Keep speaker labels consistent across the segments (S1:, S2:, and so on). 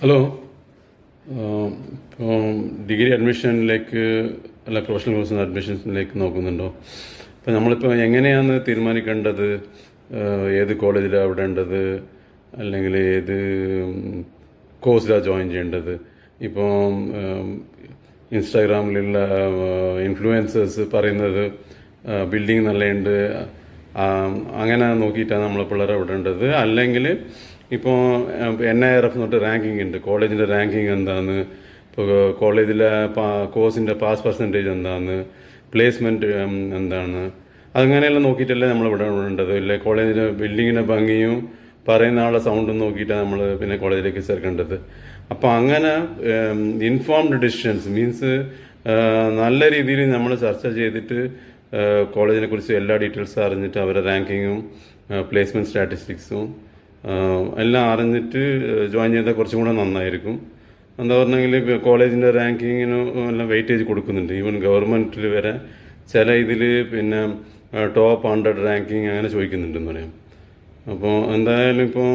S1: Hello. ഇപ്പോൾ degree അഡ്മിഷനിലേക്ക് അല്ല professional കോഴ്സിന് അഡ്മിഷൻസിലേക്ക് നോക്കുന്നുണ്ടോ? അപ്പോൾ നമ്മളിപ്പോൾ എങ്ങനെയാണ് തീരുമാനിക്കേണ്ടത്? ഏത് കോളേജിലാണ് വിടേണ്ടത്, അല്ലെങ്കിൽ ഏത് കോഴ്സിലാണ് ജോയിൻ ചെയ്യേണ്ടത്? ഇപ്പോൾ ഇൻസ്റ്റാഗ്രാമിലുള്ള ഇൻഫ്ലുവൻസേഴ്സ് പറയുന്നത് ബിൽഡിംഗ് നല്ലതുണ്ട്, അങ്ങനെ നോക്കിയിട്ടാണ് നമ്മൾ പിള്ളേരെ വിടേണ്ടത്. അല്ലെങ്കിൽ ഇപ്പോൾ NIRF തൊട്ട് റാങ്കിങ് ഉണ്ട്, കോളേജിൻ്റെ റാങ്കിങ് എന്താണ്, ഇപ്പോൾ കോളേജിലെ കോഴ്സിൻ്റെ പാസ് പെർസെൻറ്റേജ് എന്താണ്, പ്ലേസ്മെൻറ്റ് എന്താണ്, അങ്ങനെയെല്ലാം നോക്കിയിട്ടല്ലേ നമ്മൾ വിടേണ്ടത്. ഇല്ലേ കോളേജിൻ്റെ ബിൽഡിങ്ങിൻ്റെ ഭംഗിയും പറയുന്ന ആളെ സൗണ്ടും നോക്കിയിട്ടാണ് നമ്മൾ പിന്നെ കോളേജിലേക്ക് ചേർക്കേണ്ടത്. അപ്പോൾ അങ്ങനെ ഇൻഫോംഡ് ഡിസിഷൻസ് മീൻസ് നല്ല രീതിയിൽ നമ്മൾ ചർച്ച ചെയ്തിട്ട് കോളേജിനെ കുറിച്ച് എല്ലാ ഡീറ്റെയിൽസും അറിഞ്ഞിട്ട് അവരുടെ റാങ്കിങ്ങും പ്ലേസ്മെൻറ്റ് സ്റ്റാറ്റിസ്റ്റിക്സും എല്ലാം അറിഞ്ഞിട്ട് ജോയിൻ ചെയ്താൽ കുറച്ചും കൂടെ നന്നായിരിക്കും. എന്താ പറഞ്ഞെങ്കിൽ കോളേജിൻ്റെ റാങ്കിങ്ങിന് എല്ലാം വെയിറ്റേജ് കൊടുക്കുന്നുണ്ട്. ഈവൻ ഗവൺമെൻറ്റിൽ വരെ ചില ഇതിൽ പിന്നെ ടോപ്പ് 100 റാങ്കിങ് അങ്ങനെ ചോദിക്കുന്നുണ്ടെന്ന് പറയാം. അപ്പോൾ എന്തായാലും ഇപ്പം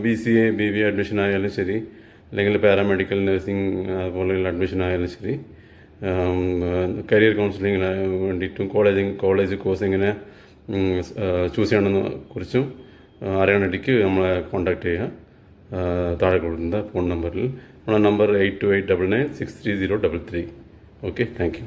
S1: BCA BBA അഡ്മിഷൻ ആയാലും ശരി, അല്ലെങ്കിൽ പാരാമെഡിക്കൽ നഴ്സിംഗ് അതുപോലെയുള്ള അഡ്മിഷൻ ആയാലും ശരി, കരിയർ കൗൺസിലിങ്ങിന് വേണ്ടിയിട്ടും കോളേജ് കോഴ്സ് എങ്ങനെ ചൂസ് ചെയ്യണമെന്ന് കുറിച്ചും അറിയാനായിട്ട് നമ്മളെ കോൺടാക്ട് ചെയ്യുക. താഴെ കൊടുക്കുന്ന ഫോൺ നമ്പറിൽ. നമ്മളെ നമ്പർ 8289963033. Okay, thank you.